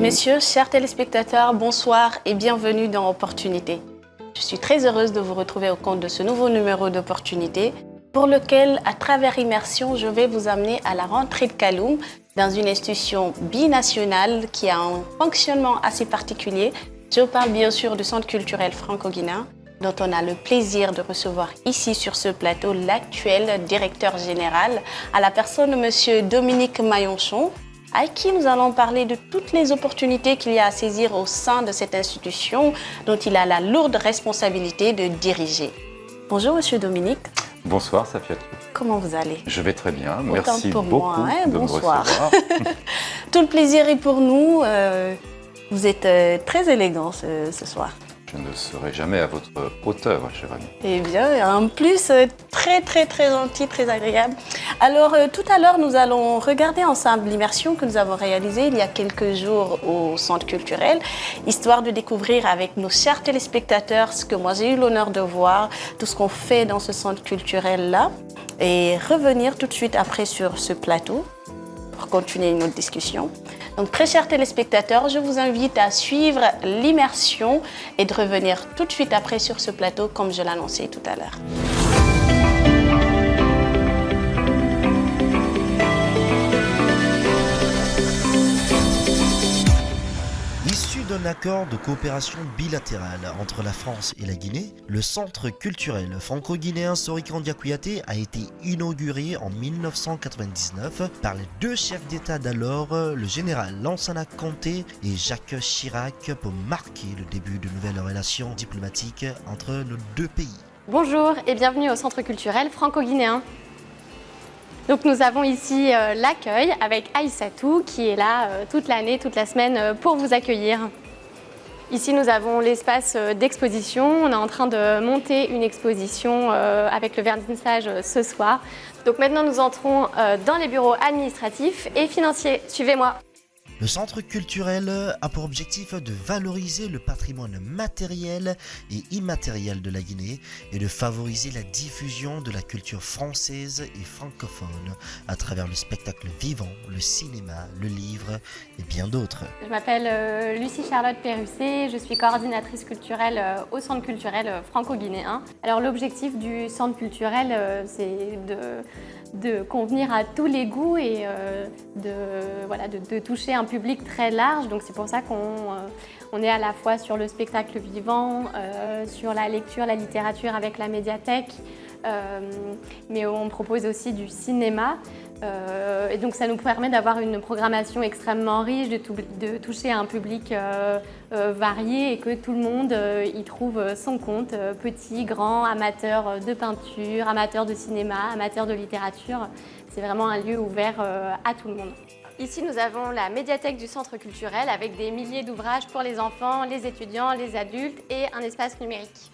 messieurs, chers téléspectateurs, bonsoir et bienvenue dans Opportunité. Je suis très heureuse de vous retrouver au compte de ce nouveau numéro d'Opportunité pour lequel, à travers Immersion, je vais vous amener à la rentrée de Kaloum dans une institution binationale qui a un fonctionnement assez particulier. Je parle bien sûr du Centre culturel franco-guinéen dont on a le plaisir de recevoir ici sur ce plateau l'actuel directeur général à la personne de M. Dominique Maillanchon, avec qui nous allons parler de toutes les opportunités qu'il y a à saisir au sein de cette institution dont il a la lourde responsabilité de diriger. Bonjour Monsieur Dominique. Bonsoir Safiatou. Comment vous allez? Je vais très bien, Autant merci pour beaucoup moi, hein, de bonsoir. me recevoir. Tout le plaisir est pour nous. Vous êtes très élégant ce soir. Je ne serai jamais à votre hauteur, cher ami. Eh bien, en plus, très gentil, très agréable. Alors, tout à l'heure, nous allons regarder ensemble l'immersion que nous avons réalisée il y a quelques jours au Centre culturel, histoire de découvrir avec nos chers téléspectateurs ce que moi j'ai eu l'honneur de voir, tout ce qu'on fait dans ce Centre culturel-là, et revenir tout de suite après sur ce plateau pour continuer notre discussion. Donc, très chers téléspectateurs, je vous invite à suivre l'immersion et de revenir tout de suite après sur ce plateau, comme je l'annonçais tout à l'heure. Issu d'un accord de coopération bilatérale entre la France et la Guinée, le Centre culturel franco-guinéen Sorikandia Kouyaté a été inauguré en 1999 par les deux chefs d'État d'alors, le général Lansana Conté et Jacques Chirac, pour marquer le début de nouvelles relations diplomatiques entre nos deux pays. Bonjour et bienvenue au Centre culturel franco-guinéen. Donc nous avons ici l'accueil avec Aïssatou qui est là toute l'année, toute la semaine pour vous accueillir. Ici nous avons l'espace d'exposition. On est en train de monter une exposition avec le vernissage ce soir. Donc maintenant nous entrons dans les bureaux administratifs et financiers. Suivez-moi. Le Centre culturel a pour objectif de valoriser le patrimoine matériel et immatériel de la Guinée et de favoriser la diffusion de la culture française et francophone à travers le spectacle vivant, le cinéma, le livre et bien d'autres. Je m'appelle Lucie Charlotte Perusset, je suis coordinatrice culturelle au Centre culturel franco-guinéen. Alors l'objectif du Centre culturel, c'est de convenir à tous les goûts et de toucher un public très large. Donc c'est pour ça qu'on est à la fois sur le spectacle vivant, sur la lecture, la littérature avec la médiathèque, mais on propose aussi du cinéma. Et donc ça nous permet d'avoir une programmation extrêmement riche, de toucher un public varié et que tout le monde y trouve son compte, petit, grand, amateur de peinture, amateur de cinéma, amateur de littérature. C'est vraiment un lieu ouvert à tout le monde. Ici, nous avons la médiathèque du Centre culturel avec des milliers d'ouvrages pour les enfants, les étudiants, les adultes et un espace numérique.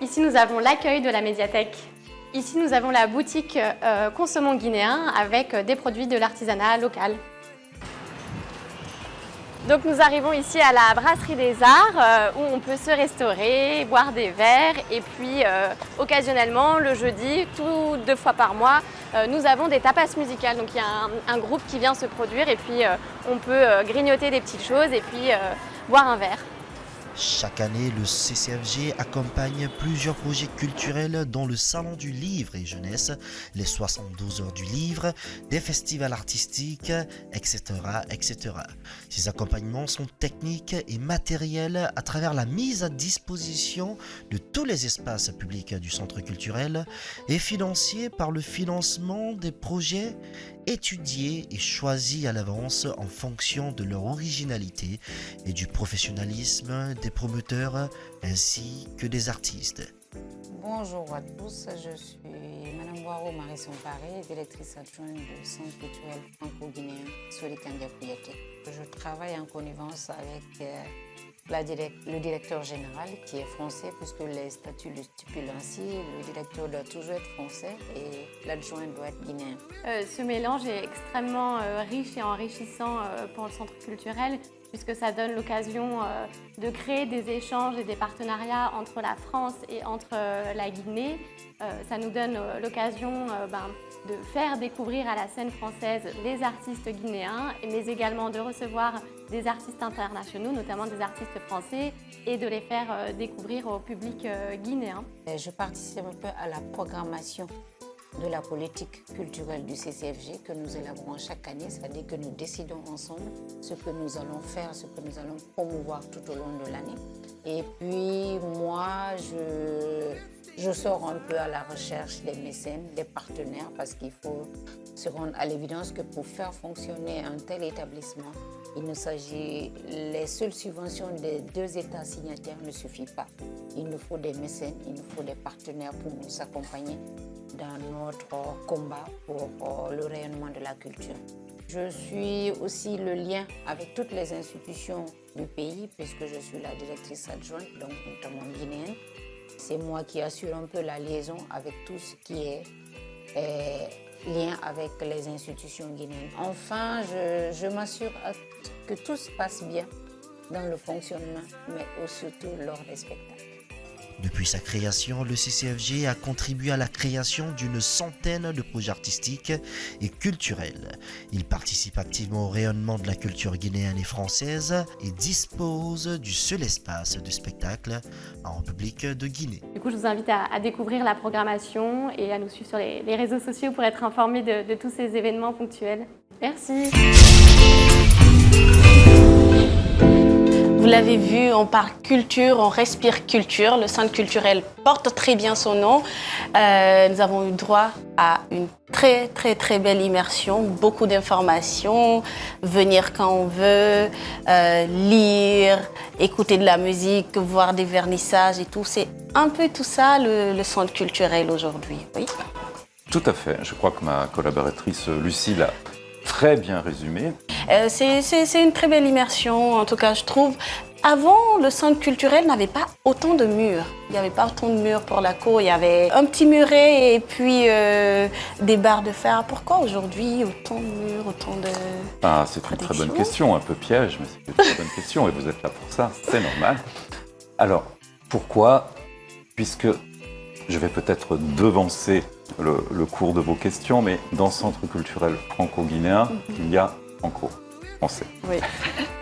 Ici, nous avons l'accueil de la médiathèque. Ici, nous avons la boutique Consommons guinéen avec des produits de l'artisanat local. Donc nous arrivons ici à la Brasserie des Arts où on peut se restaurer, boire des verres et puis occasionnellement le jeudi, 2 fois par mois, nous avons des tapas musicales. Donc il y a un groupe qui vient se produire et puis on peut grignoter des petites choses et puis boire un verre. Chaque année, le CCFG accompagne plusieurs projets culturels dont le Salon du Livre et Jeunesse, les 72 heures du livre, des festivals artistiques, etc., etc. Ces accompagnements sont techniques et matériels à travers la mise à disposition de tous les espaces publics du centre culturel et financiers par le financement des projets étudiés et choisis à l'avance en fonction de leur originalité et du professionnalisme des promoteurs ainsi que des artistes. Bonjour à tous, je suis Madame Boiro Marie-Somparé, directrice adjointe du Centre culturel franco-guinéen Sorikandia Kouyaté. Je travaille en connivence avec le directeur général qui est français puisque les statuts le stipulent ainsi. Le directeur doit toujours être français et l'adjoint doit être guinéen. Ce mélange est extrêmement riche et enrichissant pour le centre culturel puisque ça donne l'occasion de créer des échanges et des partenariats entre la France et entre la Guinée. Ça nous donne l'occasion de faire découvrir à la scène française les artistes guinéens, mais également de recevoir des artistes internationaux, notamment des artistes français, et de les faire découvrir au public guinéen. Je participe un peu à la programmation de la politique culturelle du CCFG que nous élaborons chaque année, c'est-à-dire que nous décidons ensemble ce que nous allons faire, ce que nous allons promouvoir tout au long de l'année. Et puis moi, je sors un peu à la recherche des mécènes, des partenaires, parce qu'il faut se rendre à l'évidence que pour faire fonctionner un tel établissement, les seules subventions des 2 États signataires ne suffisent pas. Il nous faut des mécènes, il nous faut des partenaires pour nous accompagner dans notre combat pour le rayonnement de la culture. Je suis aussi le lien avec toutes les institutions du pays, puisque je suis la directrice adjointe, donc notamment guinéenne. C'est moi qui assure un peu la liaison avec tout ce qui est lien avec les institutions guinéennes. Enfin, je m'assure que tout se passe bien dans le fonctionnement, mais surtout lors des spectacles. Depuis sa création, le CCFG a contribué à la création d'une centaine de projets artistiques et culturels. Il participe activement au rayonnement de la culture guinéenne et française et dispose du seul espace de spectacle en République de Guinée. Du coup, je vous invite à découvrir la programmation et à nous suivre sur les réseaux sociaux pour être informés de tous ces événements ponctuels. Merci. Vous l'avez vu, on parle culture, on respire culture. Le centre culturel porte très bien son nom. Nous avons eu droit à une très belle immersion, beaucoup d'informations, venir quand on veut, lire, écouter de la musique, voir des vernissages et tout. C'est un peu tout ça le centre culturel aujourd'hui. Oui. Tout à fait. Je crois que ma collaboratrice Lucie l'a très bien résumé. C'est une très belle immersion, en tout cas je trouve. Avant, le centre culturel n'avait pas autant de murs. Il n'y avait pas autant de murs pour la cour. Il y avait un petit muret et puis des barres de fer. Pourquoi aujourd'hui autant de murs, autant de C'est une très bonne question, un peu piège, mais c'est une très bonne question et vous êtes là pour ça, c'est normal. Alors, pourquoi? Puisque je vais peut-être devancer le cours de vos questions, mais dans le centre culturel franco-guinéen, il y a franco-français. Oui,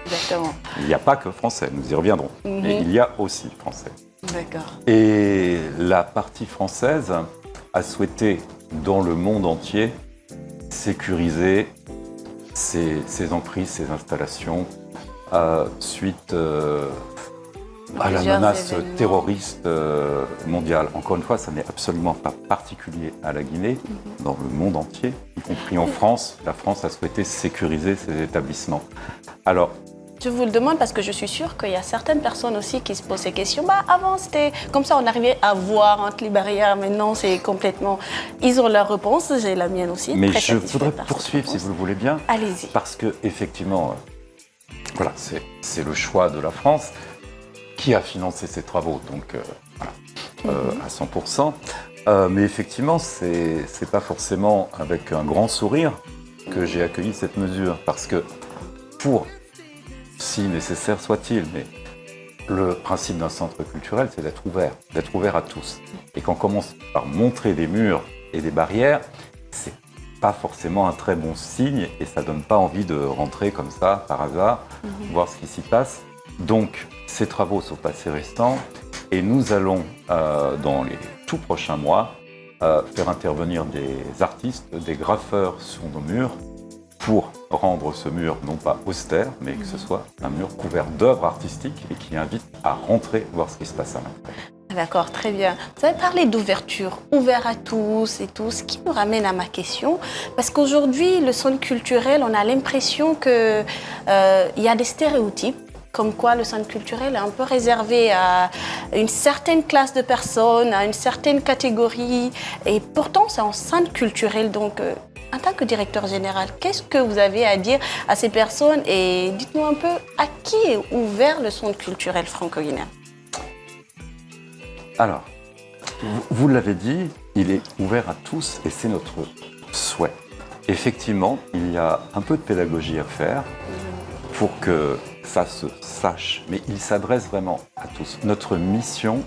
exactement. Il n'y a pas que français, nous y reviendrons, mais il y a aussi français. D'accord. Et la partie française a souhaité, dans le monde entier, sécuriser ses emprises, ses installations, suite à la menace terroriste mondiale. Encore une fois, ça n'est absolument pas particulier à la Guinée, dans le monde entier, y compris en France. La France a souhaité sécuriser ses établissements. Alors, je vous le demande parce que je suis sûre qu'il y a certaines personnes aussi qui se posent ces questions. Avant, c'était comme ça, on arrivait à voir entre les barrières. Maintenant, c'est complètement... Ils ont leur réponse, j'ai la mienne aussi. Mais je voudrais poursuivre, si vous le voulez bien. Allez-y. Parce que, effectivement, voilà, c'est le choix de la France qui a financé ces travaux, donc à 100%. Mais effectivement, c'est pas forcément avec un grand sourire que j'ai accueilli cette mesure, parce que si nécessaire soit-il, mais le principe d'un centre culturel, c'est d'être ouvert à tous. Et quand on commence par montrer des murs et des barrières, c'est pas forcément un très bon signe et ça donne pas envie de rentrer comme ça, par hasard, voir ce qui s'y passe. Donc, ces travaux sont assez récents et nous allons, dans les tout prochains mois, faire intervenir des artistes, des graffeurs sur nos murs pour rendre ce mur non pas austère, mais que ce soit un mur couvert d'œuvres artistiques et qui invite à rentrer voir ce qui se passe à l'intérieur. D'accord, très bien. Vous avez parlé d'ouverture, ouvert à tous et tout, ce qui me ramène à ma question. Parce qu'aujourd'hui, le centre culturel, on a l'impression qu'il y a des stéréotypes, comme quoi le centre culturel est un peu réservé à une certaine classe de personnes, à une certaine catégorie. Et pourtant, c'est un centre culturel, donc... En tant que directeur général, qu'est-ce que vous avez à dire à ces personnes et dites-nous un peu à qui est ouvert le centre culturel franco-guinéen? Alors, vous l'avez dit, il est ouvert à tous et c'est notre souhait. Effectivement, il y a un peu de pédagogie à faire pour que ça se sache, mais il s'adresse vraiment à tous. Notre mission,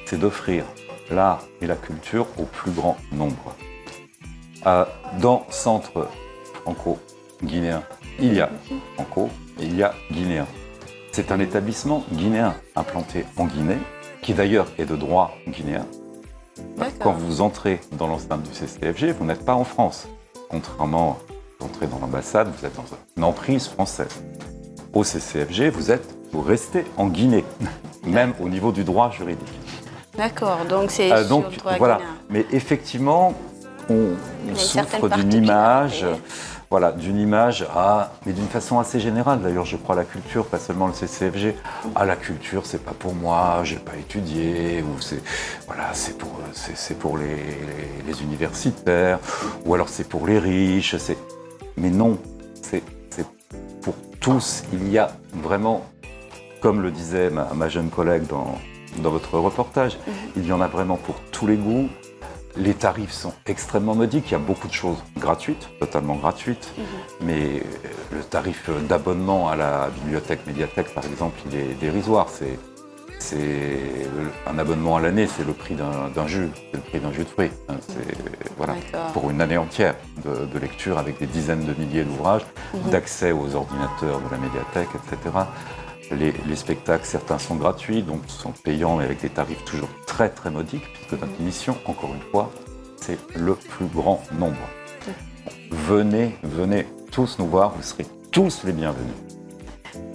c'est d'offrir l'art et la culture au plus grand nombre. Dans Centre franco-guinéen, il y a franco et il y a guinéen. C'est un établissement guinéen implanté en Guinée, qui d'ailleurs est de droit guinéen. Quand vous entrez dans l'enceinte du CCFG, vous n'êtes pas en France. Contrairement, vous entrez dans l'ambassade, vous êtes dans une emprise française. Au CCFG, vous restez en Guinée, même au niveau du droit juridique. D'accord, donc c'est sur le droit voilà. guinéen. Mais effectivement, on souffre d'une image, mais d'une façon assez générale. D'ailleurs, je crois la culture, pas seulement le CCFG. La culture, c'est pas pour moi, j'ai pas étudié, ou c'est pour les universitaires, ou alors c'est pour les riches. Mais non, c'est pour tous. Il y a vraiment, comme le disait ma jeune collègue dans votre reportage, il y en a vraiment pour tous les goûts. Les tarifs sont extrêmement modiques. Il y a beaucoup de choses gratuites, totalement gratuites. Mais le tarif d'abonnement à la bibliothèque médiathèque, par exemple, il est dérisoire. C'est un abonnement à l'année, c'est le prix d'un jus, c'est le prix d'un jus de fruits. Pour une année entière de lecture avec des dizaines de milliers d'ouvrages, d'accès aux ordinateurs de la médiathèque, etc. Les spectacles, certains sont gratuits, donc sont payants, mais avec des tarifs toujours très très modiques, puisque notre mission, encore une fois, c'est le plus grand nombre. Venez tous nous voir, vous serez tous les bienvenus.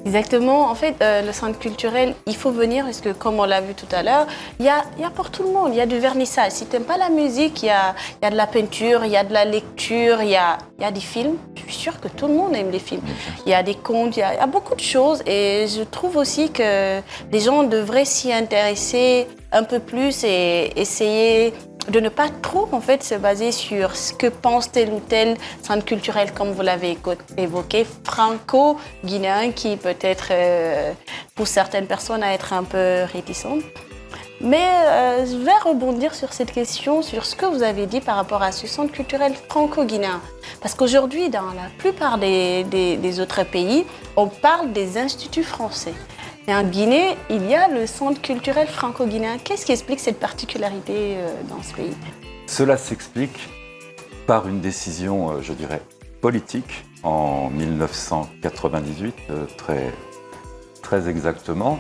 Exactement. En fait, le centre culturel, il faut venir parce que, comme on l'a vu tout à l'heure, il y a pour tout le monde. Il y a du vernissage. Si tu n'aimes pas la musique, il y a de la peinture, il y a de la lecture, il y a des films. Je suis sûre que tout le monde aime les films. Il y a des contes, il y a beaucoup de choses. Et je trouve aussi que les gens devraient s'y intéresser un peu plus et essayer de ne pas trop en fait se baser sur ce que pense tel ou tel centre culturel, comme vous l'avez évoqué, franco-guinéen, qui peut-être pour certaines personnes à être un peu réticente. Mais je vais rebondir sur cette question, sur ce que vous avez dit par rapport à ce centre culturel franco-guinéen. Parce qu'aujourd'hui, dans la plupart des autres pays, on parle des instituts français. Et en Guinée, il y a le centre culturel franco-guinéen. Qu'est-ce qui explique cette particularité dans ce pays? Cela s'explique par une décision, je dirais, politique en 1998, très exactement,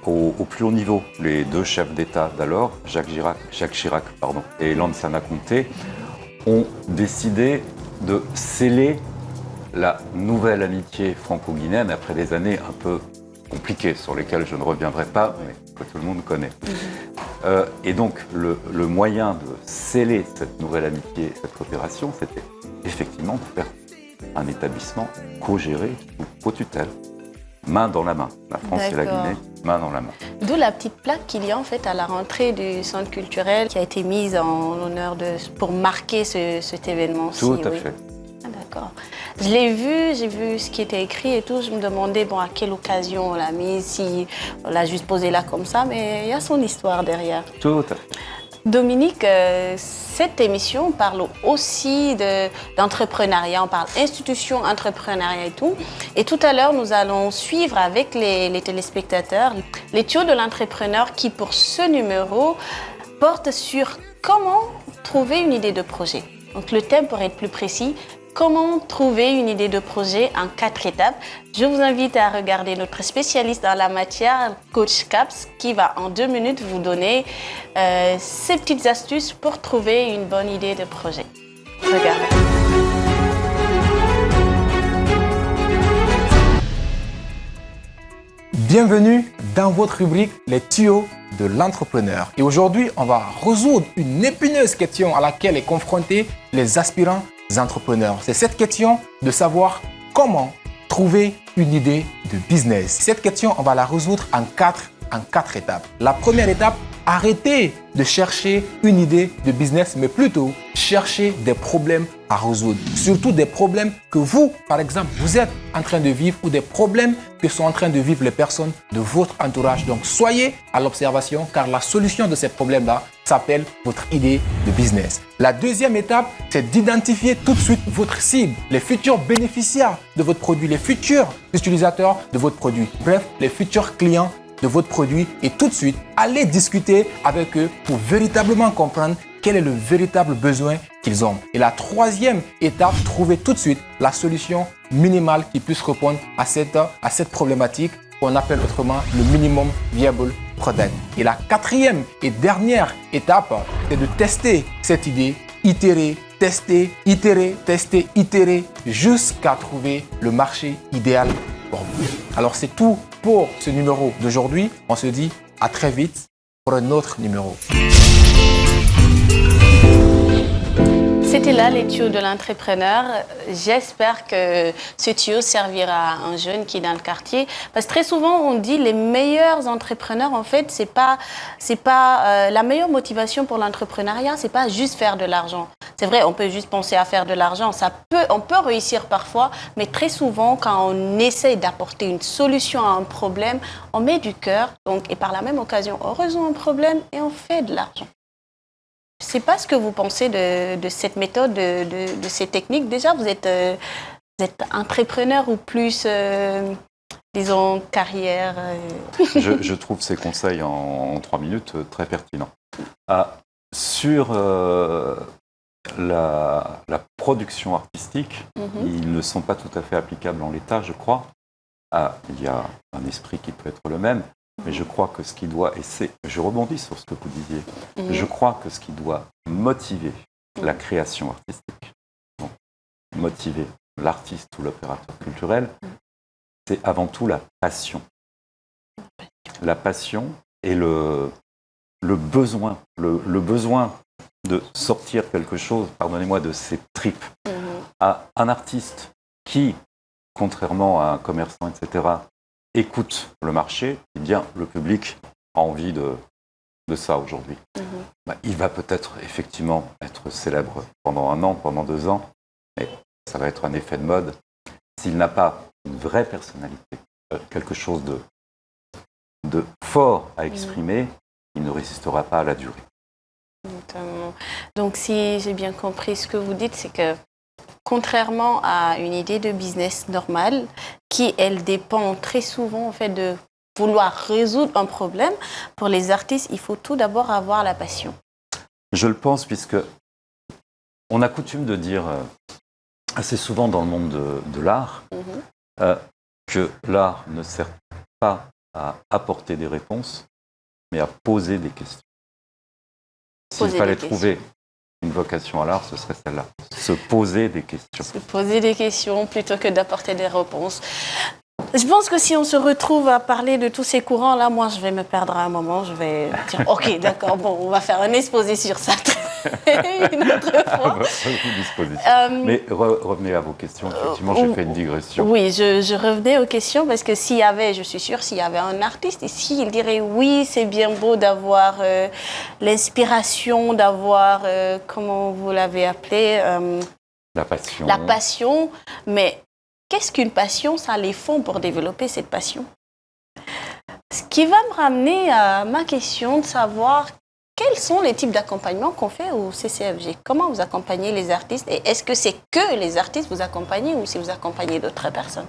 au plus haut niveau. Les deux chefs d'État d'alors, Jacques Chirac et Lansana Conté, ont décidé de sceller la nouvelle amitié franco-guinéenne après des années un peu compliquées sur lesquelles je ne reviendrai pas, mais que tout le monde connaît. Et donc, le moyen de sceller cette nouvelle amitié, cette coopération, c'était effectivement de faire un établissement co-géré, co-tutelle, main dans la main. La France et la Guinée, main dans la main. D'où la petite plaque qu'il y a en fait à la rentrée du centre culturel qui a été mise en l'honneur pour marquer cet événement-ci. Tout à fait. D'accord. Je l'ai vu, j'ai vu ce qui était écrit et tout. Je me demandais à quelle occasion on l'a mise, si on l'a juste posée là comme ça, mais il y a son histoire derrière. Tout à fait. Dominique, cette émission parle aussi d'entrepreneuriat, on parle institution, entrepreneuriat et tout. Et tout à l'heure, nous allons suivre avec les téléspectateurs les tuyaux de l'entrepreneur qui, pour ce numéro, porte sur comment trouver une idée de projet. Donc le thème, pour être plus précis, comment trouver une idée de projet en 4 étapes. Je vous invite à regarder notre spécialiste dans la matière, Coach Caps, qui va en 2 minutes vous donner ses petites astuces pour trouver une bonne idée de projet. Regardez. Bienvenue dans votre rubrique Les tuyaux de l'entrepreneur. Et aujourd'hui, on va résoudre une épineuse question à laquelle est confrontés les aspirants entrepreneurs. C'est cette question de savoir comment trouver une idée de business. Cette question, on va la résoudre en quatre étapes. La première étape, arrêtez de chercher une idée de business, mais plutôt chercher des problèmes à résoudre. Surtout des problèmes que vous, par exemple, vous êtes en train de vivre ou des problèmes que sont en train de vivre les personnes de votre entourage. Donc, soyez à l'observation car la solution de ces problèmes-là s'appelle votre idée de business. La deuxième étape, c'est d'identifier tout de suite votre cible, les futurs bénéficiaires de votre produit, les futurs utilisateurs de votre produit, bref, les futurs clients de votre produit et tout de suite, allez discuter avec eux pour véritablement comprendre quel est le véritable besoin qu'ils ont. Et la troisième étape, trouvez tout de suite la solution minimale qui puisse répondre à cette problématique qu'on appelle autrement le minimum viable product. Et la quatrième et dernière étape, c'est de tester cette idée, itérer, tester, itérer, jusqu'à trouver le marché idéal pour vous. Alors c'est tout pour ce numéro d'aujourd'hui. On se dit à très vite pour un autre numéro. C'était là les tuyaux de l'entrepreneur. J'espère que ce tuyau servira à un jeune qui est dans le quartier. Parce que très souvent, on dit les meilleurs entrepreneurs, en fait, c'est pas la meilleure motivation pour l'entrepreneuriat, c'est pas juste faire de l'argent. C'est vrai, on peut juste penser à faire de l'argent. On peut réussir parfois, mais très souvent, quand on essaie d'apporter une solution à un problème, on met du cœur. Et par la même occasion, on résout un problème et on fait de l'argent. Je ne sais pas ce que vous pensez de cette méthode, de ces techniques. Déjà, vous êtes entrepreneur ou plus, disons, carrière Je trouve ces conseils en 3 minutes très pertinents. Sur la production artistique, ils ne sont pas tout à fait applicables en l'état, je crois. Il y a un esprit qui peut être le même. Mais je crois que ce qui doit, je rebondis sur ce que vous disiez, je crois que ce qui doit motiver la création artistique, donc motiver l'artiste ou l'opérateur culturel, c'est avant tout la passion. La passion et le besoin, le besoin de sortir quelque chose, pardonnez-moi, de ses tripes. Un artiste qui, contrairement à un commerçant, etc., écoute le marché, eh bien, le public a envie de ça aujourd'hui. Il va peut-être effectivement être célèbre pendant 1 an, pendant 2 ans, mais ça va être un effet de mode. S'il n'a pas une vraie personnalité, quelque chose de fort à exprimer, il ne résistera pas à la durée. Notamment. Donc, si j'ai bien compris ce que vous dites, c'est que contrairement à une idée de business normale, elle dépend très souvent en fait, de vouloir résoudre un problème, pour les artistes, il faut tout d'abord avoir la passion. Je le pense, puisque on a coutume de dire assez souvent dans le monde de l'art que l'art ne sert pas à apporter des réponses, mais à poser des questions. S'il fallait trouver une vocation à l'art, ce serait celle-là. Se poser des questions. Se poser des questions plutôt que d'apporter des réponses. Je pense que si on se retrouve à parler de tous ces courants-là, moi, je vais me perdre à un moment. Je vais dire, OK, d'accord, bon, on va faire un exposé sur ça une autre fois. Mais revenez à vos questions. Effectivement, j'ai fait une digression. Oui, je revenais aux questions parce que je suis sûre, s'il y avait un artiste ici, il dirait oui, c'est bien beau d'avoir l'inspiration, d'avoir, comment vous l'avez appelé la passion. La passion, mais qu'est-ce qu'une passion? Ça les fonds pour développer cette passion. Ce qui va me ramener à ma question de savoir quels sont les types d'accompagnement qu'on fait au CCFG. Comment vous accompagnez les artistes? Et est-ce que c'est que les artistes vous accompagnez ou si vous accompagnez d'autres personnes?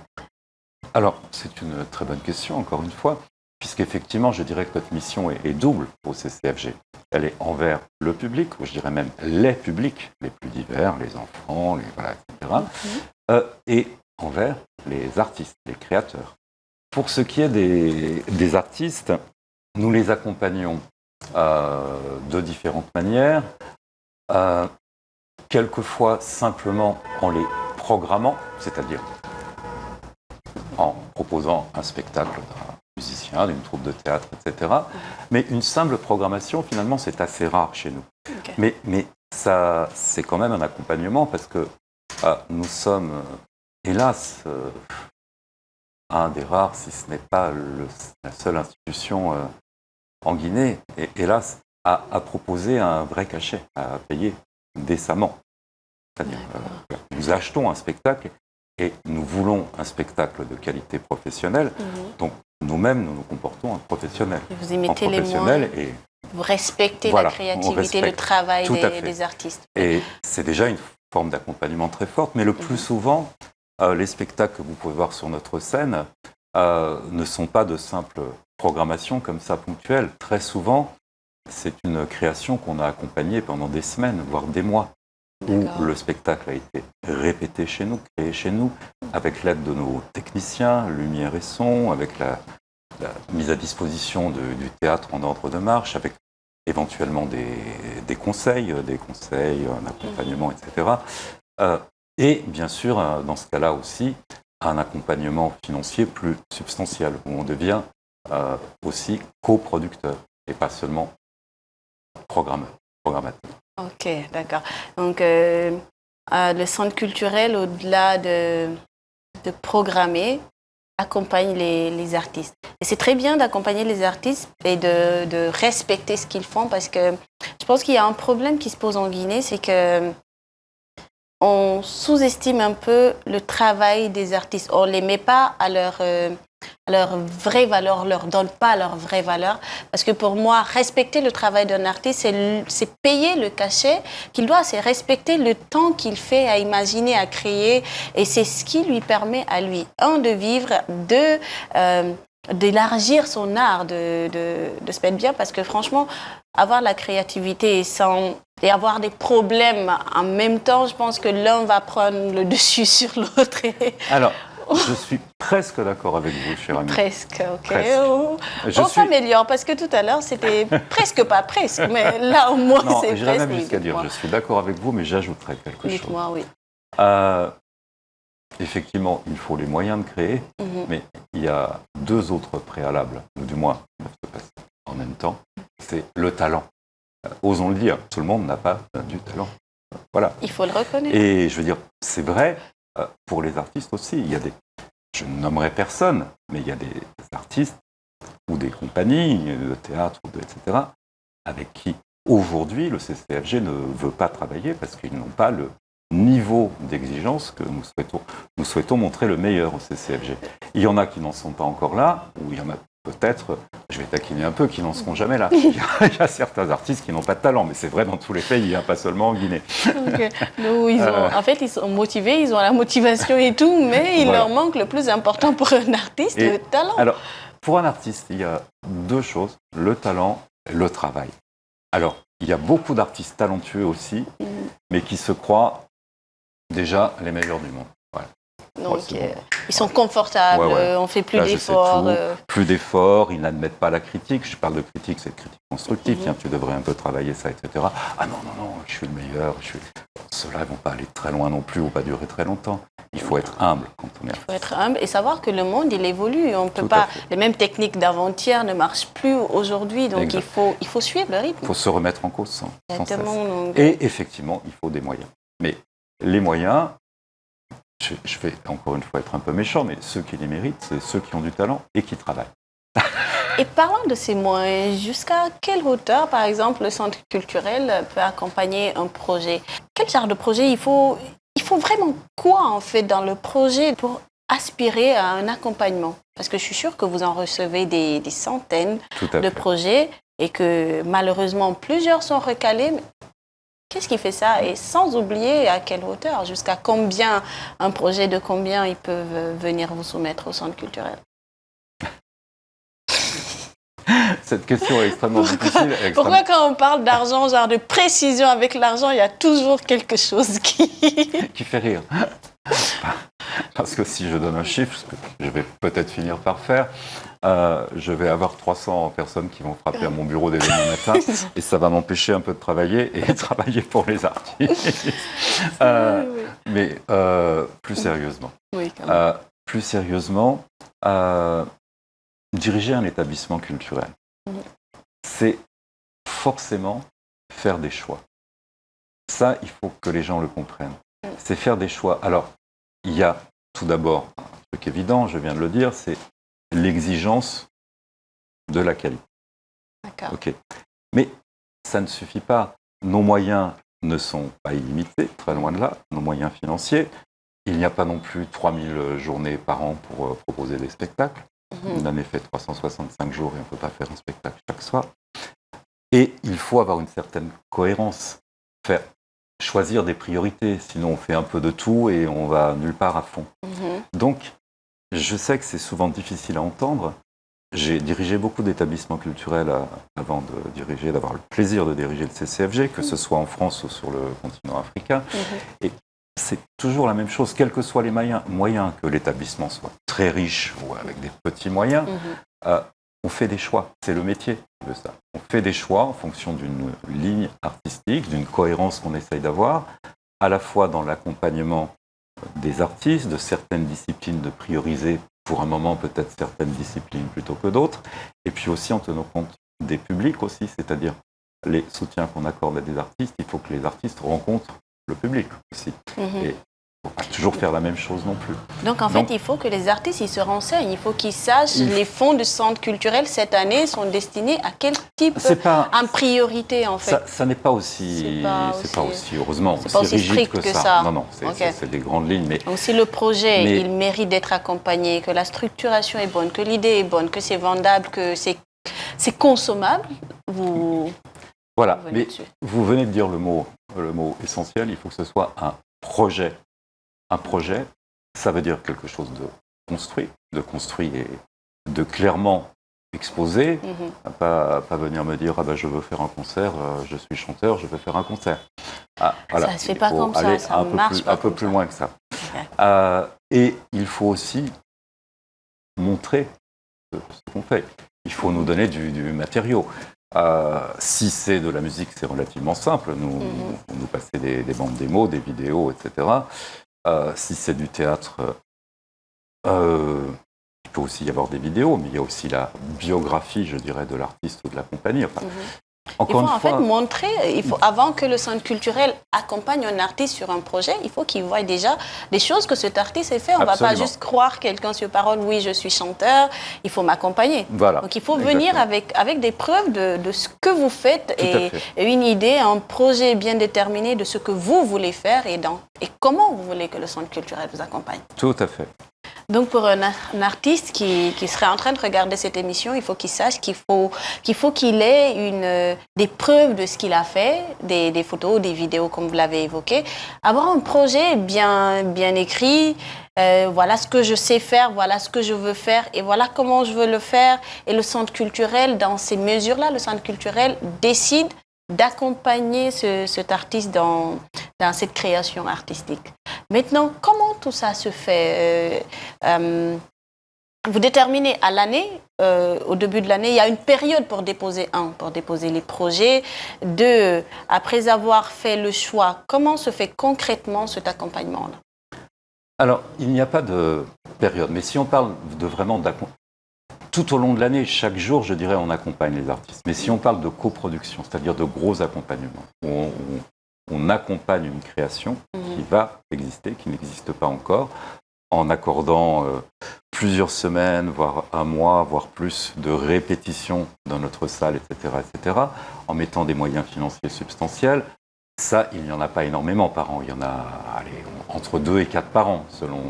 Alors, c'est une très bonne question, encore une fois, puisqu'effectivement, je dirais que notre mission est double au CCFG. Elle est envers le public, ou je dirais même les publics, les plus divers, les enfants, etc. Et envers les artistes, les créateurs. Pour ce qui est des artistes, nous les accompagnons de différentes manières, quelquefois simplement en les programmant, c'est-à-dire en proposant un spectacle d'un musicien, d'une troupe de théâtre, etc. Mais une simple programmation, finalement, c'est assez rare chez nous. Okay. Mais ça, c'est quand même un accompagnement parce que nous sommes... hélas, un des rares, si ce n'est pas la seule institution en Guinée, et hélas, à proposer un vrai cachet, à payer décemment. C'est-à-dire, nous achetons un spectacle et nous voulons un spectacle de qualité professionnelle. Donc, nous-mêmes, nous nous comportons en professionnels. Et vous imitez en les professionnels moyens. et Vous respectez Voilà, la on créativité, respecte. le travail Tout à fait. des artistes. Et c'est déjà une forme d'accompagnement très forte, mais le plus souvent, les spectacles que vous pouvez voir sur notre scène ne sont pas de simples programmations comme ça ponctuelles. Très souvent, c'est une création qu'on a accompagnée pendant des semaines, voire des mois, où D'accord. le spectacle a été répété chez nous, créé chez nous, avec l'aide de nos techniciens, lumière et son, avec la mise à disposition du théâtre en ordre de marche, avec éventuellement des conseils, un accompagnement, etc. Et bien sûr, dans ce cas-là aussi, un accompagnement financier plus substantiel, où on devient aussi coproducteur et pas seulement programmateur. Ok, d'accord. Donc, le centre culturel, au-delà de programmer, accompagne les artistes. Et c'est très bien d'accompagner les artistes et de respecter ce qu'ils font, parce que je pense qu'il y a un problème qui se pose en Guinée, c'est que on sous-estime un peu le travail des artistes. On ne les met pas à leur vraie valeur, on ne leur donne pas leur vraie valeur. Parce que pour moi, respecter le travail d'un artiste, c'est payer le cachet qu'il doit, c'est respecter le temps qu'il fait à imaginer, à créer. Et c'est ce qui lui permet à lui, de vivre, d'élargir son art, de se mettre bien. Parce que franchement, avoir la créativité et avoir des problèmes en même temps, je pense que l'un va prendre le dessus sur l'autre. Alors, je suis presque d'accord avec vous, cher ami. Presque, ok. Presque. On s'améliore, parce que tout à l'heure, c'était presque pas presque, mais là, au moins, Non, c'est j'irais presque. même jusqu'à dire, je suis d'accord avec vous, mais j'ajouterais quelque chose. Dites-moi, oui. Effectivement, il faut les moyens de créer, mais il y a deux autres préalables, ou du moins, qui doivent se passer en même temps. C'est le talent. Osons le dire, tout le monde n'a pas du talent. Voilà. Il faut le reconnaître. Et je veux dire, c'est vrai pour les artistes aussi. Il y a je ne nommerai personne, mais il y a des artistes ou des compagnies de théâtre, etc., avec qui aujourd'hui le CCFG ne veut pas travailler parce qu'ils n'ont pas le niveau d'exigence que nous souhaitons. Nous souhaitons montrer le meilleur au CCFG. Il y en a qui n'en sont pas encore là, ou il y en a peut-être, je vais taquiner un peu, qui n'en seront jamais là. Il y a certains artistes qui n'ont pas de talent, mais c'est vrai dans tous les pays, pas seulement en Guinée. Okay. Nous, en fait, ils sont motivés, ils ont la motivation et tout, mais il leur manque le plus important pour un artiste, le talent. Alors, pour un artiste, il y a deux choses, le talent et le travail. Alors, il y a beaucoup d'artistes talentueux aussi, mais qui se croient déjà les meilleurs du monde. Voilà. Donc, ils sont confortables, on fait plus d'efforts. Plus d'efforts, ils n'admettent pas la critique. Je parle de critique, c'est de critique constructive. Tiens, tu devrais un peu travailler ça, etc. Ah non, je suis le meilleur. Ceux-là ne vont pas aller très loin non plus ou pas durer très longtemps. Il faut être humble quand on est artiste. Il faut être humble et savoir que le monde, il évolue. On peut pas, les mêmes techniques d'avant-hier ne marchent plus aujourd'hui. Donc, il faut suivre le rythme. Il faut se remettre en cause sans cesse. Donc... Et effectivement, il faut des moyens. Mais les moyens... Je vais encore une fois être un peu méchant, mais ceux qui les méritent, c'est ceux qui ont du talent et qui travaillent. Et parlant de ces moyens, jusqu'à quelle hauteur, par exemple, le centre culturel peut accompagner un projet? Quel genre de projet il faut vraiment quoi, en fait, dans le projet pour aspirer à un accompagnement? Parce que je suis sûre que vous en recevez des centaines de projets et que malheureusement, plusieurs sont recalés. Qu'est-ce qui fait ça? Et sans oublier à quelle hauteur, jusqu'à combien, un projet de combien ils peuvent venir vous soumettre au centre culturel? Cette question est extrêmement difficile. Pourquoi quand on parle d'argent, genre de précision avec l'argent, il y a toujours quelque chose qui fait rire? Parce que si je donne un chiffre, ce que je vais peut-être finir par faire, je vais avoir 300 personnes qui vont frapper à mon bureau dès demain matin et ça va m'empêcher un peu de travailler et travailler pour les artistes. Mais plus sérieusement, diriger un établissement culturel, c'est forcément faire des choix. Ça, il faut que les gens le comprennent. C'est faire des choix. Alors, il y a tout d'abord un truc évident, je viens de le dire, c'est l'exigence de la qualité. D'accord. Okay. Mais ça ne suffit pas. Nos moyens ne sont pas illimités, très loin de là, nos moyens financiers. Il n'y a pas non plus 3000 journées par an pour proposer des spectacles. Une année fait 365 jours et on ne peut pas faire un spectacle chaque soir. Et il faut avoir une certaine cohérence, choisir des priorités, sinon on fait un peu de tout et on va nulle part à fond. Donc, je sais que c'est souvent difficile à entendre. J'ai dirigé beaucoup d'établissements culturels avant d'avoir le plaisir de diriger le CCFG, que ce soit en France ou sur le continent africain. Et c'est toujours la même chose, quels que soient les moyens, que l'établissement soit très riche ou avec des petits moyens, on fait des choix. C'est le métier de ça. On fait des choix en fonction d'une ligne artistique, d'une cohérence qu'on essaye d'avoir, à la fois dans l'accompagnement des artistes, de certaines disciplines de prioriser pour un moment peut-être certaines disciplines plutôt que d'autres, et puis aussi en tenant compte des publics aussi, c'est-à-dire les soutiens qu'on accorde à des artistes, il faut que les artistes rencontrent le public aussi. Et il ne faut pas toujours faire la même chose non plus. Donc en fait, il faut que les artistes ils se renseignent, il faut qu'ils sachent les fonds du centre culturel cette année sont destinés à quel type en priorité en fait. Ça n'est pas aussi, heureusement, c'est pas aussi rigide strict que ça. Non, c'est des grandes lignes. Mais donc si le projet il mérite d'être accompagné, que la structuration est bonne, que l'idée est bonne, que c'est vendable, que c'est consommable, voilà, mais vous venez de dire le mot essentiel, il faut que ce soit un projet. Un projet, ça veut dire quelque chose de construit et de clairement exposé, pas venir me dire je veux faire un concert, je suis chanteur, je veux faire un concert. Voilà. Ça ne se fait pas comme ça, ça marche pas un peu plus loin que ça. Okay. Et il faut aussi montrer ce qu'on fait. Il faut nous donner du matériau. Si c'est de la musique, c'est relativement simple. Nous passer des bandes démos, des vidéos, etc. Si c'est du théâtre, il peut aussi y avoir des vidéos, mais il y a aussi la biographie, je dirais, de l'artiste ou de la compagnie. Montrer, avant que le centre culturel accompagne un artiste sur un projet, il faut qu'il voie déjà des choses que cet artiste a fait. On ne va pas juste croire quelqu'un sur parole, oui, je suis chanteur, il faut m'accompagner. Voilà. Donc il faut venir avec des preuves de ce que vous faites et une idée, un projet bien déterminé de ce que vous voulez faire et comment vous voulez que le centre culturel vous accompagne. Tout à fait. Donc pour un artiste qui serait en train de regarder cette émission, il faut qu'il sache qu'il faut qu'il ait des preuves de ce qu'il a fait, des photos, des vidéos comme vous l'avez évoqué, avoir un projet bien écrit, voilà ce que je sais faire, voilà ce que je veux faire et voilà comment je veux le faire. Et le centre culturel, dans ces mesures-là, le centre culturel décide d'accompagner cet artiste dans cette création artistique. Maintenant, comment tout ça se fait Vous déterminez à l'année, au début de l'année, il y a une période pour déposer les projets. 2, après avoir fait le choix, comment se fait concrètement cet accompagnement-là? Alors, il n'y a pas de période, mais si on parle de vraiment tout au long de l'année, chaque jour, je dirais, on accompagne les artistes. Mais si on parle de coproduction, c'est-à-dire de gros accompagnements, où on accompagne une création qui va exister, qui n'existe pas encore, en accordant plusieurs semaines, voire un mois, voire plus de répétitions dans notre salle, etc., en mettant des moyens financiers substantiels. Ça, il n'y en a pas énormément par an. Il y en a entre 2 et 4 par an, selon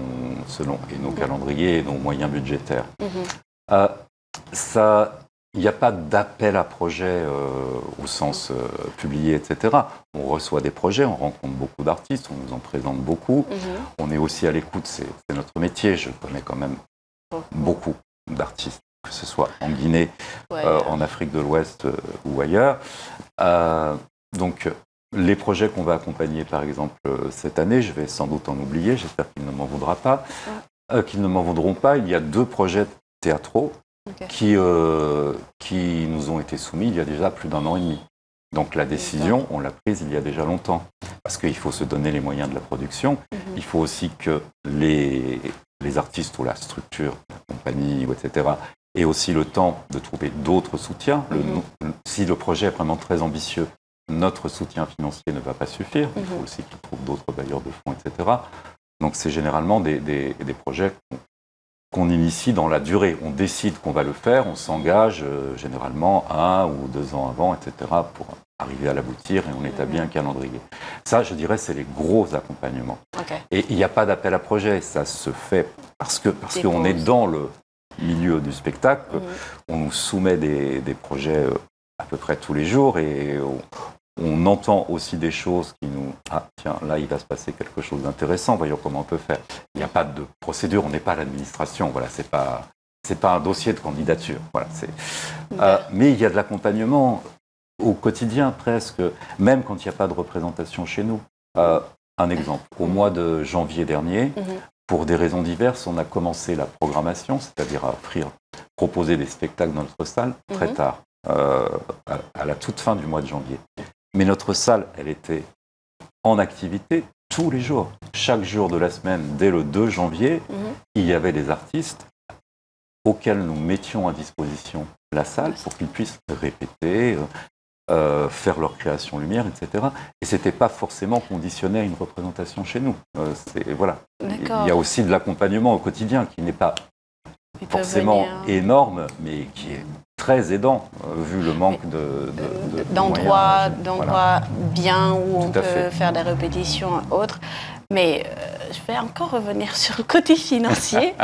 et nos calendriers et nos moyens budgétaires. Il n'y a pas d'appel à projet au sens publié, etc. On reçoit des projets, on rencontre beaucoup d'artistes, on nous en présente beaucoup. On est aussi à l'écoute, c'est notre métier. Je connais quand même beaucoup d'artistes, que ce soit en Guinée, en Afrique de l'Ouest ou ailleurs. Donc, les projets qu'on va accompagner, par exemple, cette année, je vais sans doute en oublier, j'espère qu'ils ne m'en voudront pas. Il y a 2 projets théâtraux qui nous ont été soumis il y a déjà plus d'1 an et demi. Donc la décision, on l'a prise il y a déjà longtemps. Parce qu'il faut se donner les moyens de la production. Il faut aussi que les artistes ou la structure, la compagnie, etc., aient aussi le temps de trouver d'autres soutiens. Si le projet est vraiment très ambitieux, notre soutien financier ne va pas suffire. Il faut aussi qu'ils trouvent d'autres bailleurs de fonds, etc. Donc c'est généralement des projets qu'on initie dans la durée. On décide qu'on va le faire, on s'engage généralement 1 ou 2 ans avant, etc., arriver à l'aboutir et on établit un calendrier. Ça, je dirais, c'est les gros accompagnements. Et il n'y a pas d'appel à projet, ça se fait parce qu'on est dans le milieu du spectacle, on nous soumet des projets à peu près tous les jours et on entend aussi des choses qui nous... Ah, tiens, là, il va se passer quelque chose d'intéressant, voyons comment on peut faire. Il n'y a pas de procédure, on n'est pas à l'administration, voilà, c'est pas un dossier de candidature. Voilà, mais il y a de l'accompagnement au quotidien presque, même quand il n'y a pas de représentation chez nous. Un exemple, au mois de janvier dernier, pour des raisons diverses, on a commencé la programmation, c'est-à-dire à proposer des spectacles dans notre salle très tard, à la toute fin du mois de janvier. Mais notre salle, elle était en activité tous les jours. Chaque jour de la semaine, dès le 2 janvier, il y avait des artistes auxquels nous mettions à disposition la salle pour qu'ils puissent répéter, faire leur création lumière, etc. Et ce n'était pas forcément conditionné à une représentation chez nous. Voilà. Il y a aussi de l'accompagnement au quotidien qui n'est pas forcément énorme, mais qui est très aidant, vu le manque d'endroits bien où on peut faire des répétitions et autres. Mais je vais encore revenir sur le côté financier,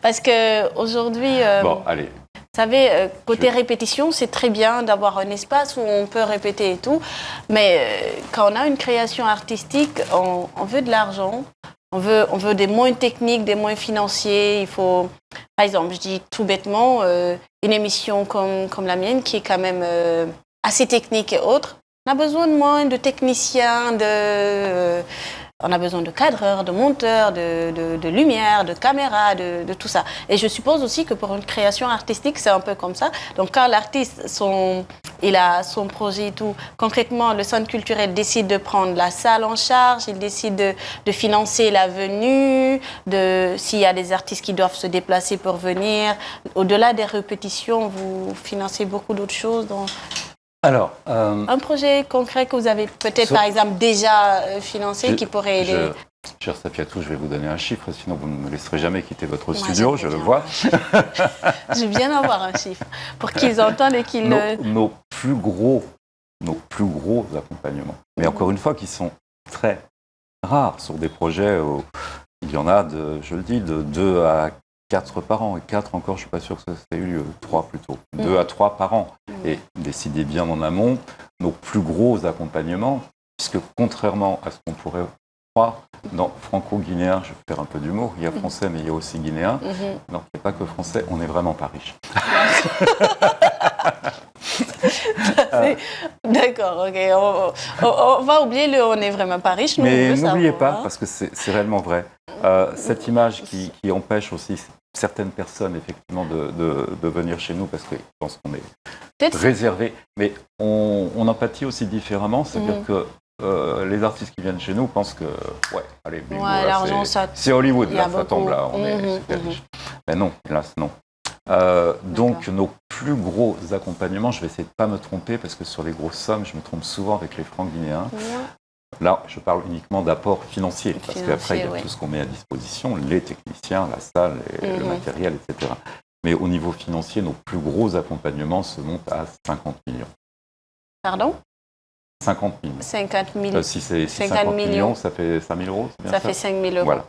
parce qu'aujourd'hui, bon, allez. Vous savez, côté répétition, c'est très bien d'avoir un espace où on peut répéter et tout, mais quand on a une création artistique, on veut de l'argent, on veut des moyens techniques, des moyens financiers. Il faut, par exemple, je dis tout bêtement, une émission comme la mienne, qui est quand même assez technique et autre, on a besoin de moyens, de techniciens, on a besoin de cadreurs, de monteurs, de lumière, de caméras, de tout ça. Et je suppose aussi que pour une création artistique, c'est un peu comme ça. Donc quand l'artiste, il a son projet et tout, concrètement, le centre culturel décide de prendre la salle en charge, il décide de financer la venue, s'il y a des artistes qui doivent se déplacer pour venir. Au-delà des répétitions, vous financez beaucoup d'autres choses. Alors, un projet concret que vous avez peut-être, par exemple, déjà financé qui pourrait aider. Cher Safiatou, je vais vous donner un chiffre, sinon vous ne me laisserez jamais quitter votre studio, je le vois. Je veux bien avoir un chiffre pour qu'ils entendent et qu'ils... Nos plus gros accompagnements, mais encore une fois, qui sont très rares sur des projets où il y en a, je le dis, de 2 à 4 par an, et 4 encore, je ne suis pas sûr que ça ait eu lieu, 3 plutôt, 2 à 3 par an. Et décidez bien en amont, nos plus gros accompagnements, puisque contrairement à ce qu'on pourrait croire, dans franco-guinéen, je vais faire un peu d'humour, il y a français mais il y a aussi guinéen, donc il n'y a pas que français, on n'est vraiment pas riche. D'accord, ok. On va oublier le on n'est vraiment pas riche. Mais n'oubliez pas, parce que c'est réellement vrai, cette image qui empêche aussi certaines personnes effectivement de venir chez nous parce qu'ils pensent qu'on est réservé. Mais on empathie aussi différemment, c'est-à-dire que les artistes qui viennent chez nous pensent que allez, bingo, l'argent, c'est Hollywood, là, ça tombe là, on est super riche. Mais non, hélas, non. Donc nos plus gros accompagnements, je vais essayer de ne pas me tromper parce que sur les grosses sommes, je me trompe souvent avec les francs guinéens. Là, je parle uniquement d'apport financier, parce qu'après, il y a tout ce qu'on met à disposition, les techniciens, la salle, le matériel, etc. Mais au niveau financier, nos plus gros accompagnements se montent à 50 millions. Pardon ? 50 millions. 50 millions. Si c'est 50 millions, ça fait 5 000 euros, c'est bien ça ? Ça fait 5 000 euros. Voilà.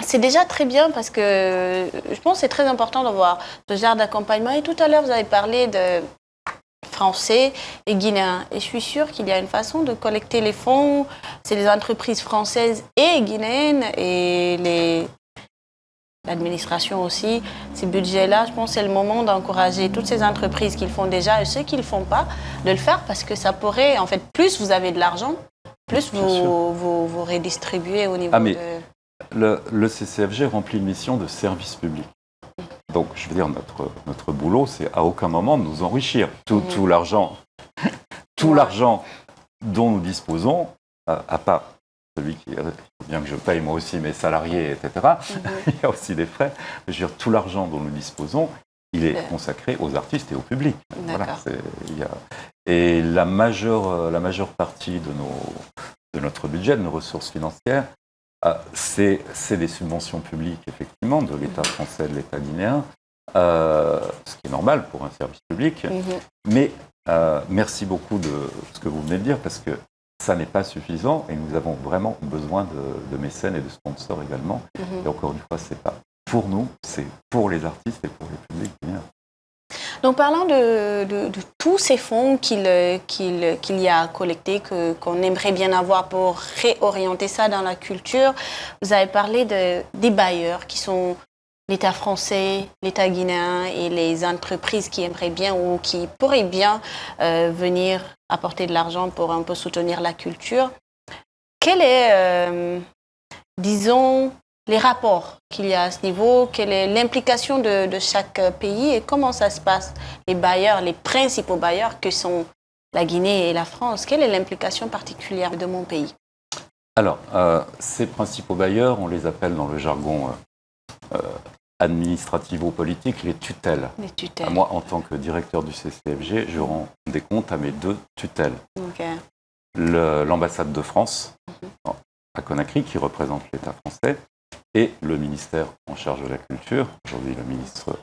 C'est déjà très bien parce que je pense que c'est très important d'avoir ce genre d'accompagnement. Et tout à l'heure, vous avez parlé de français et guinéens. Et je suis sûre qu'il y a une façon de collecter les fonds. C'est les entreprises françaises et guinéennes et l'administration aussi. Ces budgets-là, je pense que c'est le moment d'encourager toutes ces entreprises qui le font déjà et ceux qui ne le font pas, de le faire parce que ça pourrait, en fait, plus vous avez de l'argent, plus vous redistribuez au niveau de... Le CCFG remplit une mission de service public. Donc, je veux dire, notre boulot, c'est à aucun moment de nous enrichir. Tout l'argent dont nous disposons, à part celui qui, bien que je paye moi aussi mes salariés, etc., il y a aussi des frais. Je veux dire, tout l'argent dont nous disposons, il est consacré aux artistes et au public. Voilà, et la majeure partie de notre budget, de nos ressources financières, c'est des subventions publiques, effectivement, de l'État français et de l'État guinéen, ce qui est normal pour un service public. Mais Merci beaucoup de ce que vous venez de dire, parce que ça n'est pas suffisant et nous avons vraiment besoin de mécènes et de sponsors également. Et encore une fois, c'est pas pour nous, c'est pour les artistes et pour le public qui vient. Donc, parlant de tous ces fonds qu'il y a collectés, qu'on aimerait bien avoir pour réorienter ça dans la culture, vous avez parlé des bailleurs qui sont l'État français, l'État guinéen et les entreprises qui aimeraient bien ou qui pourraient bien venir apporter de l'argent pour un peu soutenir la culture. Quel est, disons, les rapports qu'il y a à ce niveau? Quelle est l'implication de chaque pays et comment ça se passe? Les bailleurs, les principaux bailleurs que sont la Guinée et la France, quelle est l'implication particulière de mon pays? Alors, ces principaux bailleurs, on les appelle dans le jargon administrativo-politique les tutelles. Les tutelles. Moi, en tant que directeur du CCFG, je rends des comptes à mes 2 tutelles. Okay. L'ambassade de France à Conakry, qui représente l'État français, et le ministère en charge de la culture, aujourd'hui le ministre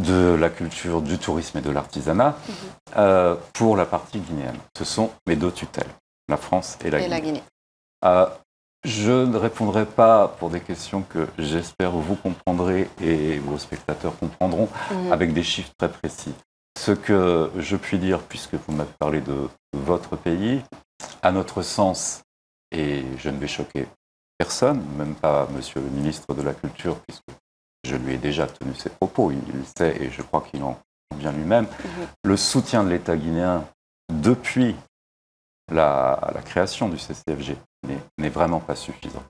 de la Culture, du Tourisme et de l'Artisanat, pour la partie guinéenne. Ce sont mes 2 tutelles, la France et la Guinée. Je ne répondrai pas pour des questions que j'espère vous comprendrez et vos spectateurs comprendront avec des chiffres très précis. Ce que je puis dire, puisque vous m'avez parlé de votre pays, à notre sens, et je ne vais choquer personne, même pas Monsieur le ministre de la Culture, puisque je lui ai déjà tenu ses propos, il le sait et je crois qu'il en convient lui-même, le soutien de l'État guinéen depuis la création du CCFG n'est vraiment pas suffisant.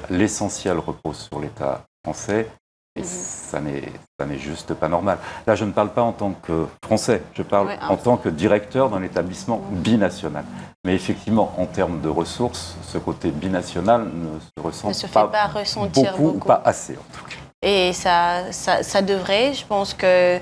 L'essentiel repose sur l'État français et ça n'est juste pas normal. Là, je ne parle pas en tant que Français, je parle en tant que directeur d'un établissement binational. Mais effectivement, en termes de ressources, ce côté binational ne se ressent pas ressentir beaucoup. Ou pas assez en tout cas. Et ça devrait, je pense que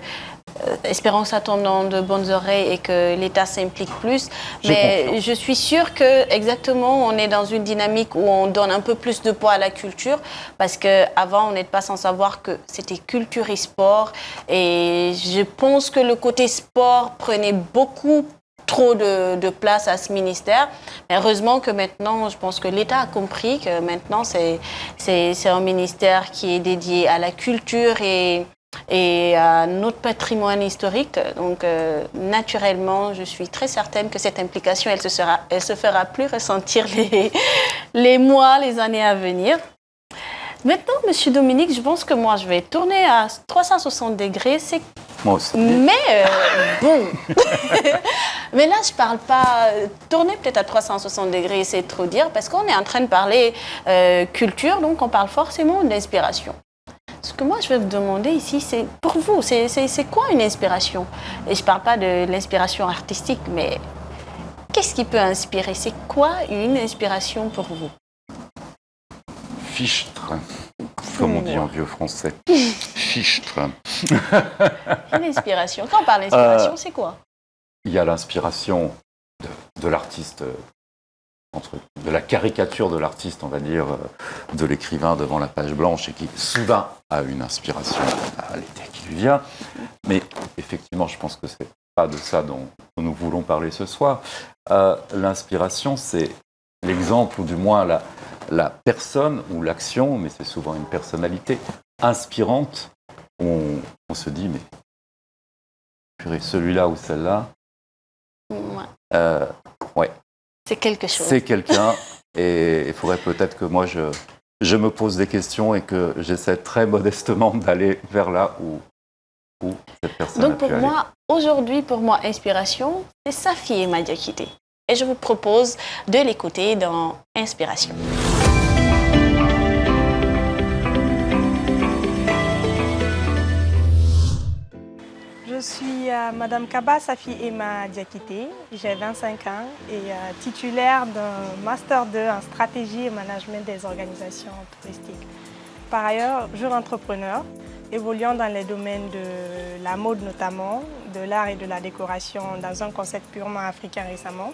espérons que ça tombe dans de bonnes oreilles et que l'État s'implique plus. Mais je suis sûre que exactement, on est dans une dynamique où on donne un peu plus de poids à la culture parce qu'avant, on n'était pas sans savoir que c'était culture et sport. Et je pense que le côté sport prenait beaucoup trop de place à ce ministère. Mais heureusement que maintenant, je pense que l'État a compris que maintenant, c'est un ministère qui est dédié à la culture et à notre patrimoine historique. Donc, naturellement, je suis très certaine que cette implication, elle se fera plus ressentir les mois, les années à venir. Maintenant, Monsieur Dominique, je pense que moi, je vais tourner à 360 degrés. Moi aussi. Mais bon, mais là, je parle pas. Tourner peut-être à 360 degrés, c'est trop dire, parce qu'on est en train de parler culture, donc on parle forcément d'inspiration. Ce que moi, je vais vous demander ici, c'est pour vous, c'est quoi une inspiration? Et je ne parle pas de l'inspiration artistique, mais qu'est-ce qui peut inspirer? C'est quoi une inspiration pour vous? Fichtre, comme on dit en vieux français. Fichtre. Une inspiration. Quand on parle d'inspiration, c'est quoi? Il y a l'inspiration de l'artiste, de la caricature de l'artiste, on va dire, de l'écrivain devant la page blanche et qui soudain a une inspiration à l'été qui lui vient. Mais effectivement, je pense que c'est pas de ça dont nous voulons parler ce soir. L'inspiration, c'est l'exemple, ou du moins la personne ou l'action, mais c'est souvent une personnalité inspirante. On se dit, mais purée, celui-là ou celle-là, ouais. C'est quelque chose. C'est quelqu'un, et il faudrait peut-être que moi, je me pose des questions et que j'essaie très modestement d'aller vers là où cette personne Donc a pu pour aller. moi, aujourd'hui, inspiration, c'est Safi Emma Diakité. Et je vous propose de l'écouter dans Inspiration. Je suis Madame Kaba Safi Emma Diakité, j'ai 25 ans et titulaire d'un Master 2 en stratégie et management des organisations touristiques. Par ailleurs, jeune entrepreneur, évoluant dans les domaines de la mode notamment, de l'art et de la décoration dans un concept purement africain récemment,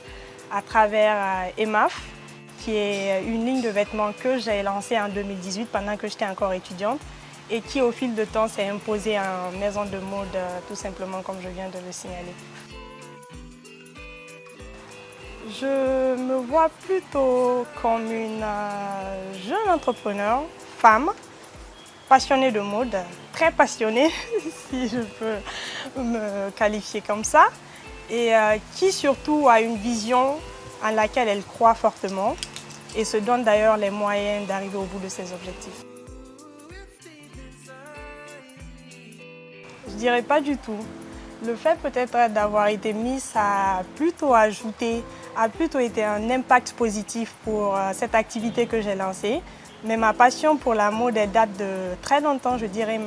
à travers EMAF, qui est une ligne de vêtements que j'ai lancée en 2018 pendant que j'étais encore étudiante, et qui au fil de temps s'est imposée en maison de mode tout simplement comme je viens de le signaler. Je me vois plutôt comme une jeune entrepreneur, femme, passionnée de mode, très passionnée, si je peux me qualifier comme ça, et qui surtout a une vision en laquelle elle croit fortement et se donne d'ailleurs les moyens d'arriver au bout de ses objectifs. Je dirais pas du tout. Le fait peut-être d'avoir été Miss a plutôt ajouté, a plutôt été un impact positif pour cette activité que j'ai lancée. Mais ma passion pour la mode elle date de très longtemps, je dirais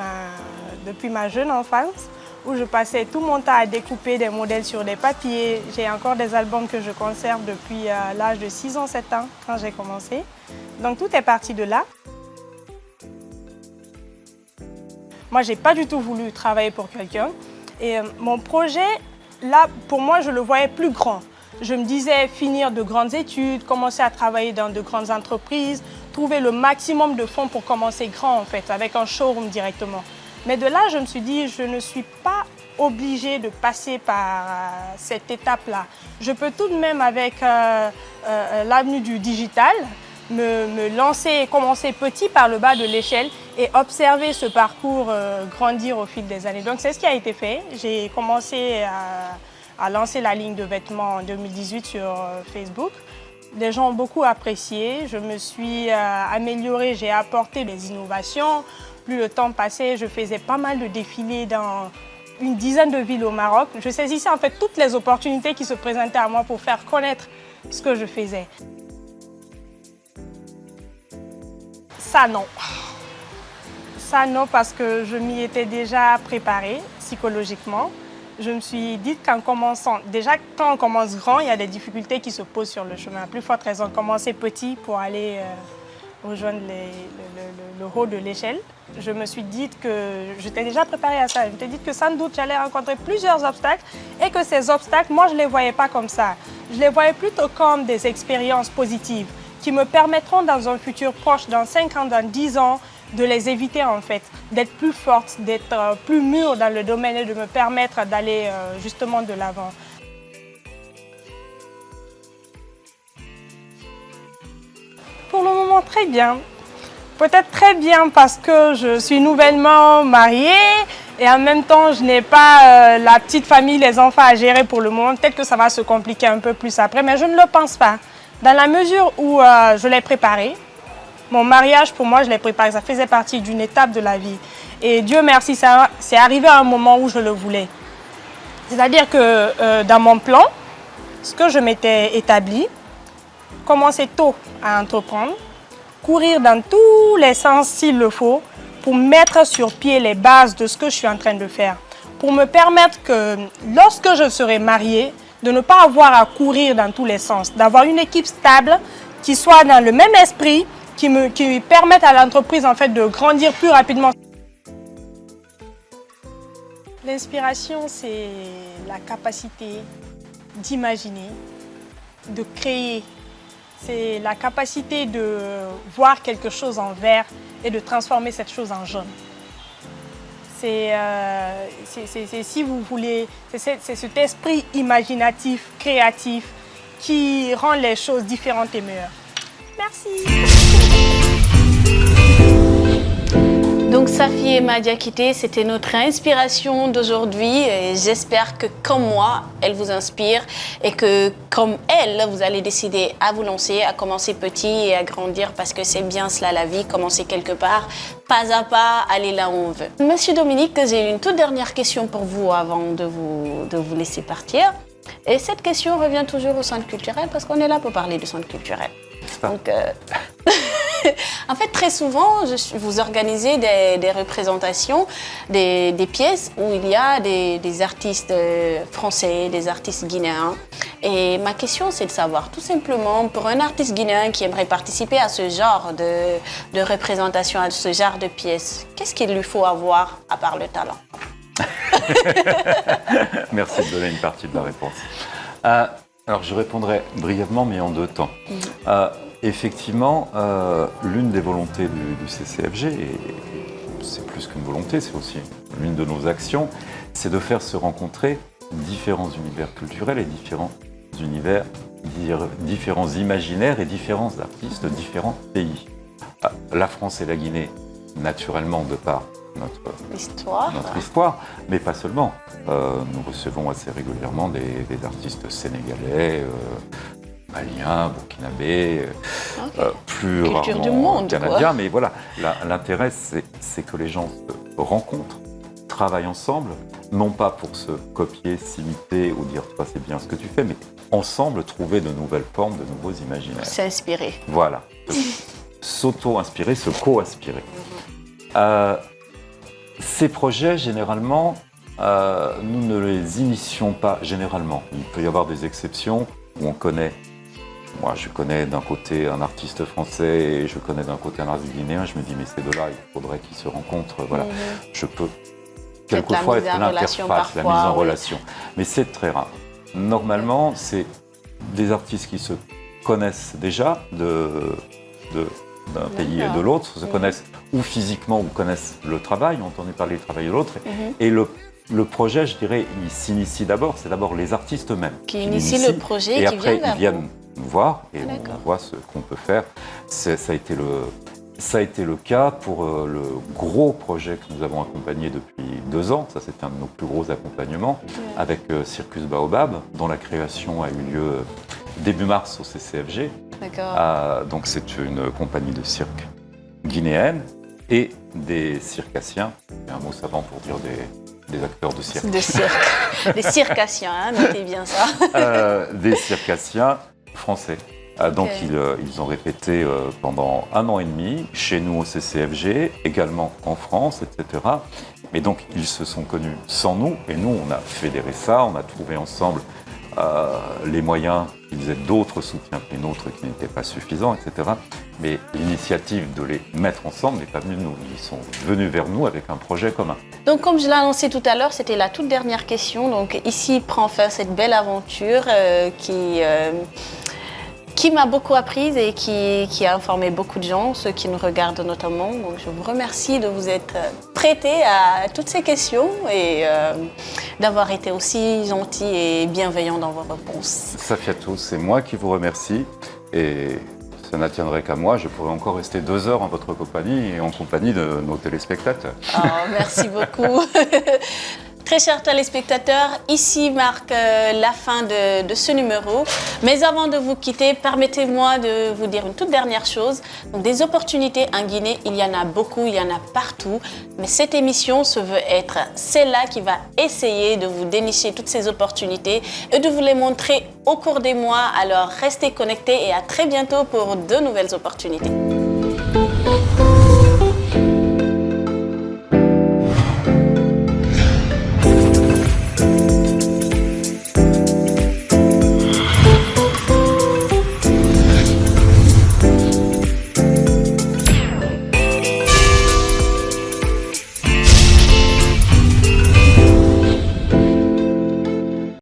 depuis ma jeune enfance, où je passais tout mon temps à découper des modèles sur des papiers. J'ai encore des albums que je conserve depuis l'âge de 6 ans, 7 ans, quand j'ai commencé. Donc tout est parti de là. Moi, je n'ai pas du tout voulu travailler pour quelqu'un. Et mon projet, là, pour moi, je le voyais plus grand. Je me disais finir de grandes études, commencer à travailler dans de grandes entreprises, trouver le maximum de fonds pour commencer grand, en fait, avec un showroom directement. Mais de là, je me suis dit, je ne suis pas obligée de passer par cette étape-là. Je peux tout de même, avec l'avenue du digital, me lancer, commencer petit par le bas de l'échelle et observer ce parcours grandir au fil des années. Donc c'est ce qui a été fait. J'ai commencé à lancer la ligne de vêtements en 2018 sur Facebook. Les gens ont beaucoup apprécié. Je me suis améliorée, j'ai apporté des innovations. Plus le temps passait, je faisais pas mal de défilés dans une dizaine de villes au Maroc. Je saisissais en fait toutes les opportunités qui se présentaient à moi pour faire connaître ce que je faisais. Ça non. Ça non, parce que je m'y étais déjà préparée psychologiquement. Je me suis dit qu'en commençant, déjà quand on commence grand, il y a des difficultés qui se posent sur le chemin. À plus forte raison, commencer petit pour aller rejoindre le haut de l'échelle. Je me suis dit que j'étais déjà préparée à ça. Je me suis dit que sans doute j'allais rencontrer plusieurs obstacles et que ces obstacles, moi je ne les voyais pas comme ça. Je les voyais plutôt comme des expériences positives qui me permettront dans un futur proche, dans 5 ans, dans 10 ans, de les éviter en fait, d'être plus forte, d'être plus mûre dans le domaine et de me permettre d'aller justement de l'avant. Pour le moment, très bien. Peut-être très bien parce que je suis nouvellement mariée et en même temps, je n'ai pas la petite famille, les enfants à gérer pour le moment. Peut-être que ça va se compliquer un peu plus après, mais je ne le pense pas. Dans la mesure où je l'ai préparé, mon mariage, pour moi, je l'ai préparé. Ça faisait partie d'une étape de la vie. Et Dieu merci, c'est arrivé à un moment où je le voulais. C'est-à-dire que dans mon plan, ce que je m'étais établi, commencer tôt à entreprendre, courir dans tous les sens s'il le faut, pour mettre sur pied les bases de ce que je suis en train de faire. Pour me permettre que lorsque je serai mariée, de ne pas avoir à courir dans tous les sens, d'avoir une équipe stable qui soit dans le même esprit, qui permette à l'entreprise en fait de grandir plus rapidement. L'inspiration, c'est la capacité d'imaginer, de créer. C'est la capacité de voir quelque chose en vert et de transformer cette chose en jaune. C'est si vous voulez, c'est cet esprit imaginatif, créatif, qui rend les choses différentes et meilleures. Merci. Donc Safi Emma Diakité, c'était notre inspiration d'aujourd'hui et j'espère que comme moi, elle vous inspire et que comme elle, vous allez décider à vous lancer, à commencer petit et à grandir parce que c'est bien cela la vie, commencer quelque part, pas à pas, aller là où on veut. Monsieur Dominique, j'ai une toute dernière question pour vous avant de vous laisser partir. Et cette question revient toujours au centre culturel parce qu'on est là pour parler du centre culturel. Donc, en fait, très souvent, vous organisez des représentations, des pièces où il y a des artistes français, des artistes guinéens. Et ma question, c'est de savoir, tout simplement, pour un artiste guinéen qui aimerait participer à ce genre de représentation, à ce genre de pièces, qu'est-ce qu'il lui faut avoir à part le talent? Merci de donner une partie de la réponse. Alors, je répondrai brièvement, mais en 2 temps. Effectivement, l'une des volontés du CCFG, et c'est plus qu'une volonté, c'est aussi l'une de nos actions, c'est de faire se rencontrer différents univers culturels et différents univers différents imaginaires et différents artistes de différents pays. La France et la Guinée, naturellement, de par notre histoire, mais pas seulement. Nous recevons assez régulièrement des artistes sénégalais, maliens, burkinabés, plus Culture rarement du monde, canadiens. Mais voilà, l'intérêt, c'est que les gens se rencontrent, travaillent ensemble, non pas pour se copier, s'imiter ou dire toi c'est bien ce que tu fais, mais ensemble trouver de nouvelles formes, de nouveaux imaginaires. S'inspirer. Voilà. S'auto-inspirer, se co-inspirer. Ces projets, généralement, nous ne les initions pas généralement. Il peut y avoir des exceptions où on connaît. Moi, je connais d'un côté un artiste français et je connais d'un côté un artiste guinéen. Je me dis, mais ces deux-là, il faudrait qu'ils se rencontrent. Voilà. Je peux quelquefois être l'interface, la mise en relation. Mais c'est très rare. Normalement, c'est des artistes qui se connaissent déjà d'un pays et de l'autre, se connaissent ou physiquement ou connaissent le travail, ont entendu parler du travail de l'autre. Et le projet, je dirais, il s'initie d'abord, c'est d'abord les artistes eux-mêmes. Qui initient le projet et qui après, viennent ils viennent nous voir et on voit ce qu'on peut faire. Ça a été le cas pour le gros projet que nous avons accompagné depuis 2 ans. Ça, c'était un de nos plus gros accompagnements avec Circus Baobab, dont la création a eu lieu début mars au CCFG. Donc, c'est une compagnie de cirque guinéenne et des circassiens. C'est un mot savant pour dire des acteurs de cirque. De cirque. Des circassiens, hein, notez bien ça. Des circassiens français. Donc ils ont répété pendant 1 an et demi chez nous au CCFG, également en France, etc. Mais donc ils se sont connus sans nous et nous on a fédéré ça, on a trouvé ensemble les moyens qu'ils aient d'autres soutiens que les nôtres qui n'étaient pas suffisants, etc. Mais l'initiative de les mettre ensemble n'est pas venue de nous. Ils sont venus vers nous avec un projet commun. Donc comme je l'ai annoncé tout à l'heure, c'était la toute dernière question. Donc ici prend fin cette belle aventure qui m'a beaucoup apprise et qui a informé beaucoup de gens, ceux qui nous regardent notamment. Donc je vous remercie de vous être prêté à toutes ces questions et d'avoir été aussi gentil et bienveillant dans vos réponses. Safiatou, c'est moi qui vous remercie et ça n'attiendrait qu'à moi. Je pourrais encore rester 2 heures en votre compagnie et en compagnie de nos téléspectateurs. Oh, merci beaucoup. Très chers téléspectateurs, ici marque la fin de ce numéro. Mais avant de vous quitter, permettez-moi de vous dire une toute dernière chose. Donc, des opportunités en Guinée, il y en a beaucoup, il y en a partout. Mais cette émission se veut être celle-là qui va essayer de vous dénicher toutes ces opportunités et de vous les montrer au cours des mois. Alors restez connectés et à très bientôt pour de nouvelles opportunités.